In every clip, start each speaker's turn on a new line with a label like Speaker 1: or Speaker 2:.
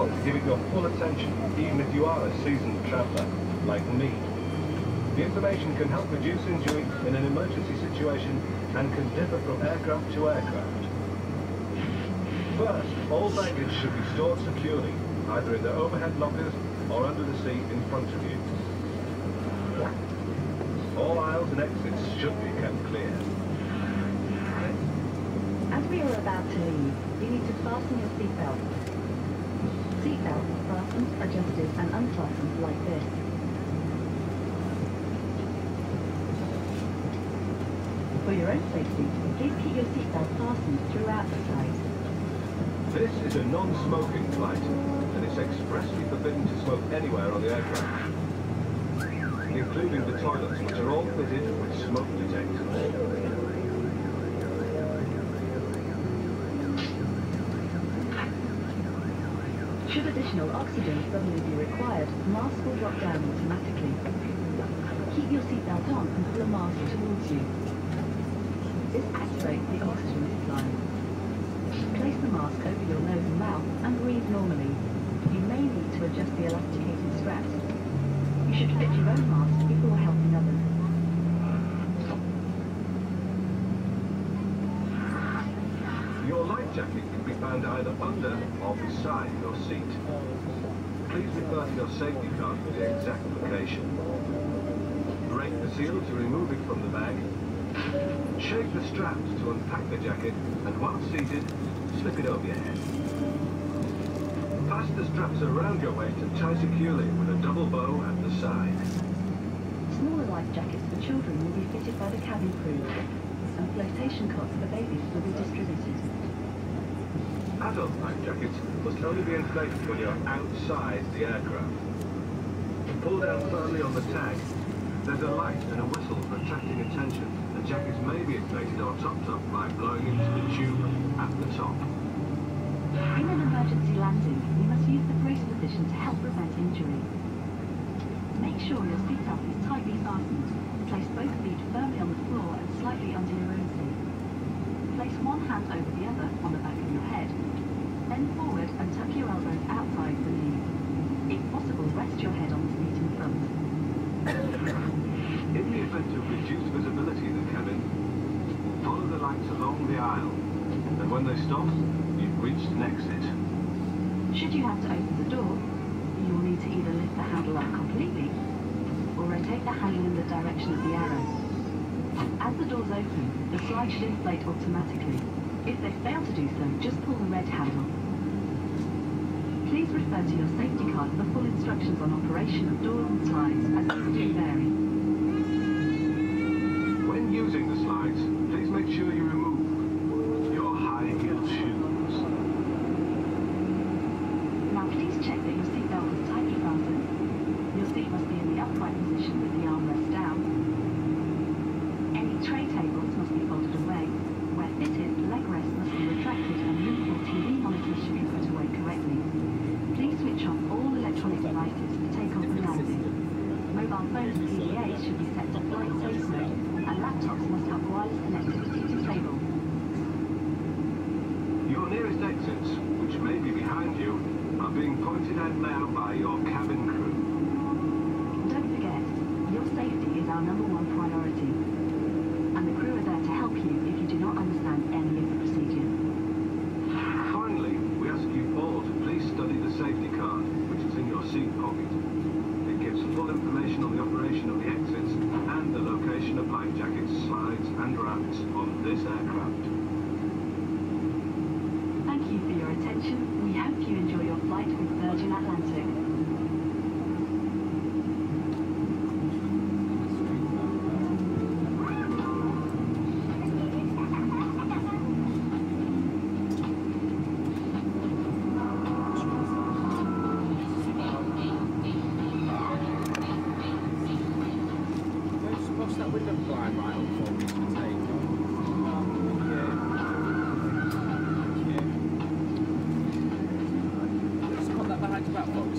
Speaker 1: well to give it your full attention, even if you are a seasoned traveller, like me. The information can help reduce injury in an emergency situation and can differ from aircraft to aircraft. First, all baggage should be stored securely, either in the overhead lockers or under the seat in front of you. All aisles and exits should be kept clear.
Speaker 2: As we are about to leave, you need to fasten your seatbelt. Seatbelts are fastened, adjusted and unfastened like this. For your own safety, please keep your seatbelt fastened throughout the flight.
Speaker 1: This is a non-smoking flight, and it's expressly forbidden to smoke anywhere on the aircraft, including the toilets, which are all fitted with smoke detectors.
Speaker 2: Should additional oxygen suddenly be required, masks will drop down automatically. Keep your seatbelt on and pull a mask towards you. This activates the oxygen supply. Place the mask over your nose and mouth and breathe normally. You may need to adjust the elasticated straps. You should fit your own mask before helping others.
Speaker 1: Your life jacket can be found either under or beside your seat. Please refer to your safety card for the exact location. Break the seal to remove it from the bag. Shake the straps to unpack the jacket, and once seated, slip it over your head. Pass the straps around your waist and tie securely with a double bow at the side.
Speaker 2: Smaller life jackets for children will be fitted by the cabin crew, and flotation cots for babies will be distributed.
Speaker 1: Adult life jackets must only be inflated when you're outside the aircraft. Pull down firmly on the tag. There's a light and a whistle for attracting attention, and jackets may be inflated or topped up by blowing into the tube at the top.
Speaker 2: In an emergency landing, you must use the brace position to help prevent injury. Make sure your seatbelt is tightly fastened. Place both feet firmly on the floor and slightly under your own seat. Place one hand over the other on the back of your head. Bend forward and tuck your elbows outside the knees. If possible, rest your head on the seat in front.
Speaker 1: In the event of reduced visibility in the cabin, follow the lights along the aisle, and when they stop, you've reached an exit.
Speaker 2: Should you have to open the door, you will need to either lift the handle up completely or rotate the handle in the direction of the arrow. As the doors open, the slide should inflate automatically. If they fail to do so, just pull the red handle. Please refer to your safety card for full instructions on operation of doors and slides, as these do vary.
Speaker 1: When using the slides, please make sure you remove your high-heeled shoes.
Speaker 2: Now please check that your seatbelt is tightly fastened. Your seat must be in the upright position with the armrest down. Any tray tables must be folded away. Where fitted, leg rests must be retracted and movable TV monitors should be put away correctly. Please switch off all electronic devices for takeoff and landing. Mobile phones and PDAs should be set to flight safe mode, and laptops must have wireless connectivity disabled.
Speaker 1: Your nearest exits, which may be behind you, are being pointed out now by your cabin crew.
Speaker 2: Don't forget, your safety is our #1 priority, and the crew are there to help you if you do not understand any of the procedures.
Speaker 1: Finally, we ask you all to please study the safety card, which is in your seat pocket. It gives full information on the operation of the exits and the location of life jackets, slides and ramps on this aircraft.
Speaker 2: Thank you for your attention. We hope you enjoy your flight with Virgin Atlantic.
Speaker 3: That window blind right up for me to take. Just put that behind your back, folks.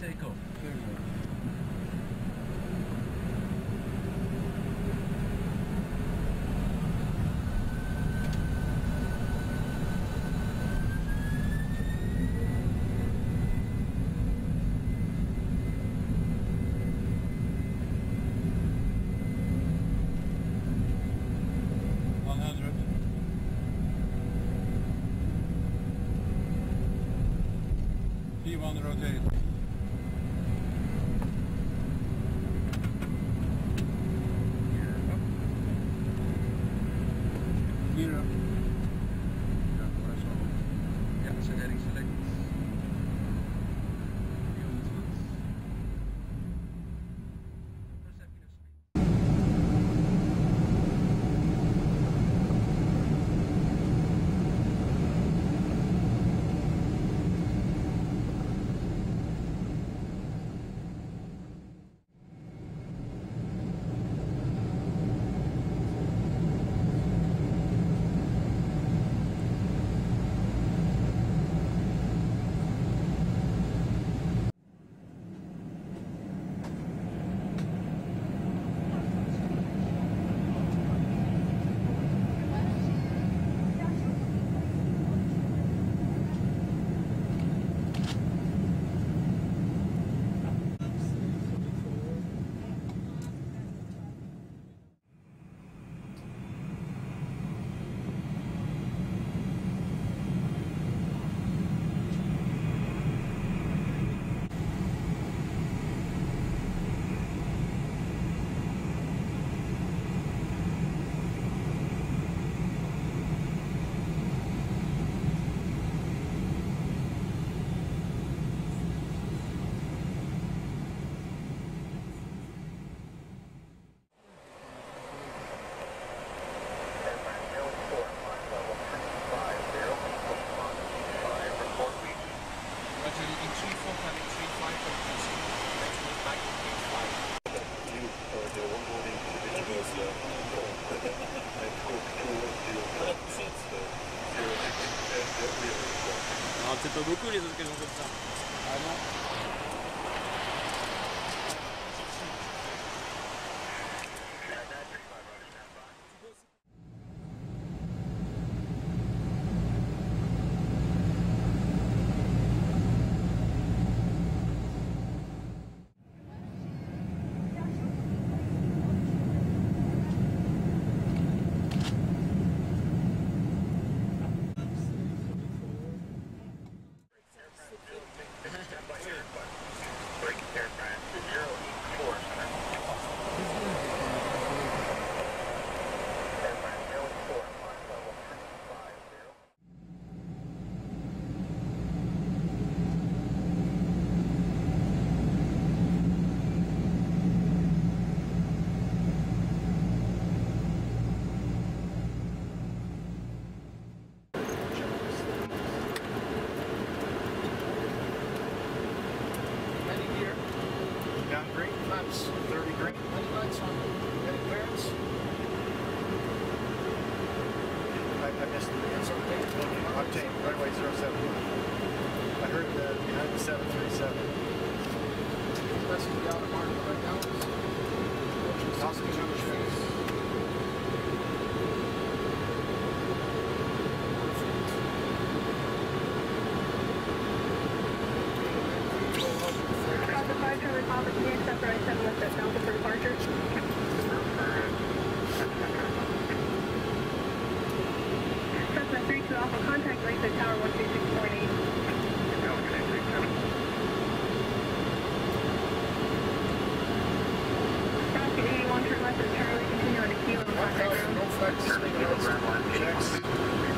Speaker 3: take off. Very well. On the rotate. Gear up. Ja, maar zo. Ja, zijn heading select. Unit goed. Perception of speed.
Speaker 4: C'est pas beaucoup les occasions comme ça.
Speaker 3: Ah non.
Speaker 5: Down green, flaps 30 green. Any lights on? Any clearance? I missed it. Octane, runway 07. I heard behind the 737. That's the outer mark right now. Oscar number 6.
Speaker 2: Delta for departure. Cessna 32 Alpha, contact Lisa Tower 126.8. Rocket 81, turn left at Charlie, continue on to Kilo.
Speaker 5: No flex, checks.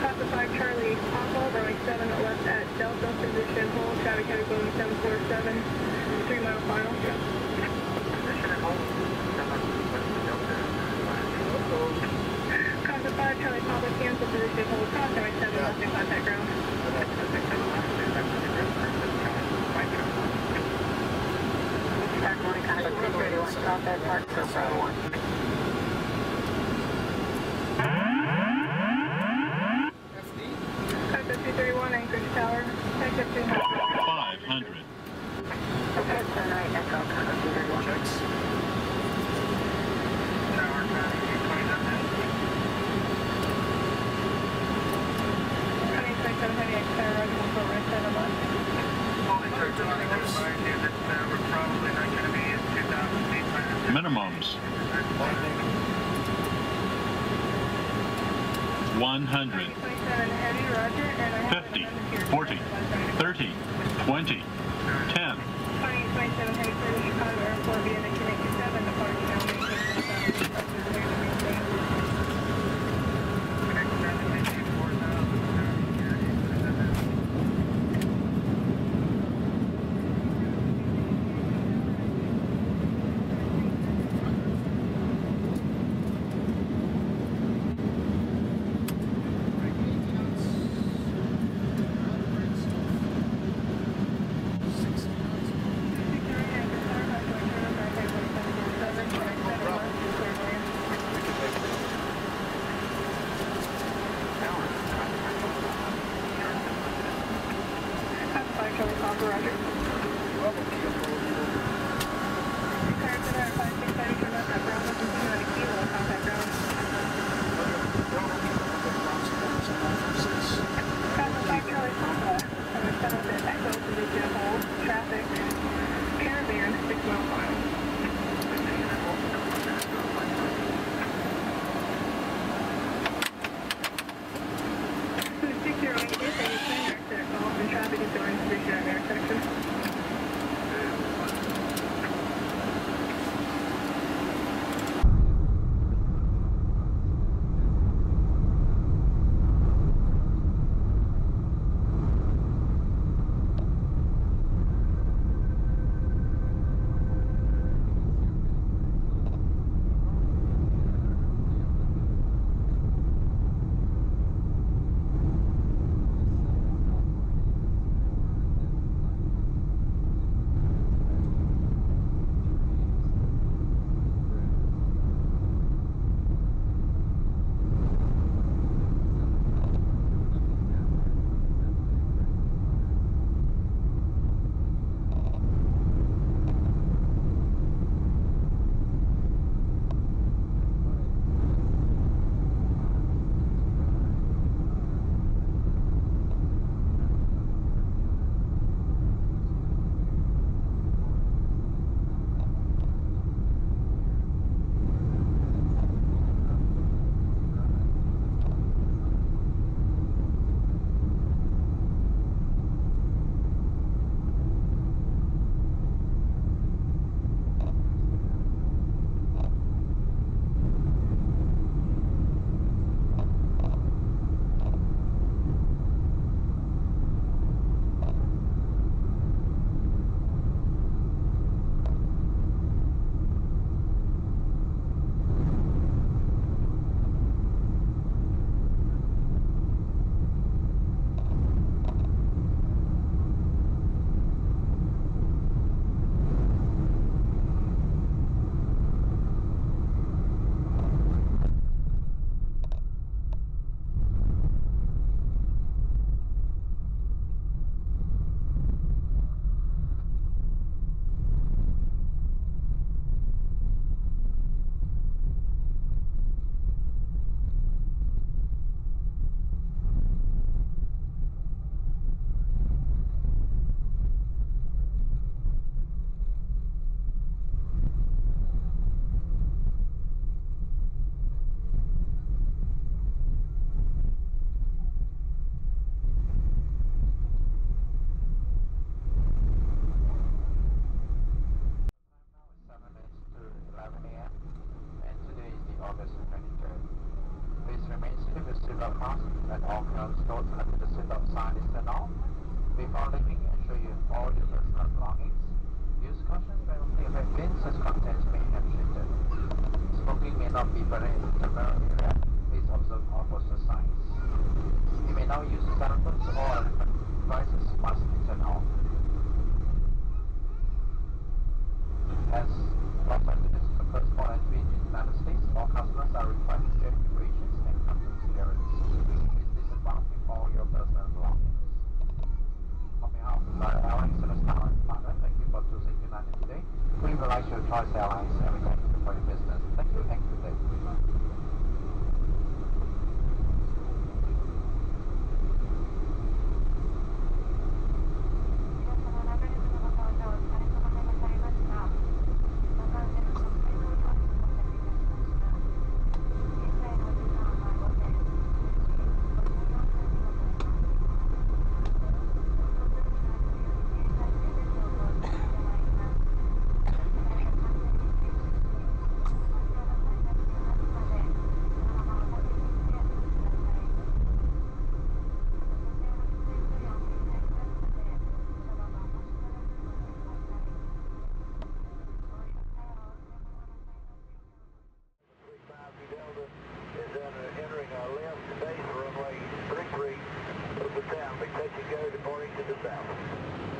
Speaker 2: Costa 5 Charlie, Alpha, runway 7 left at Delta, position hold, traffic heavy Boeing 747, 3 mile final. Costa 5 Charlie, Papa, cancel position hold, Costa 7 left in contact ground. Park 1, contact 331, stop at Park 1. Costa 231, Anchorage Tower, take up 200.
Speaker 6: 500. Minimums. 100. 50. 40. 30. 20. 10.
Speaker 7: go departing to the south.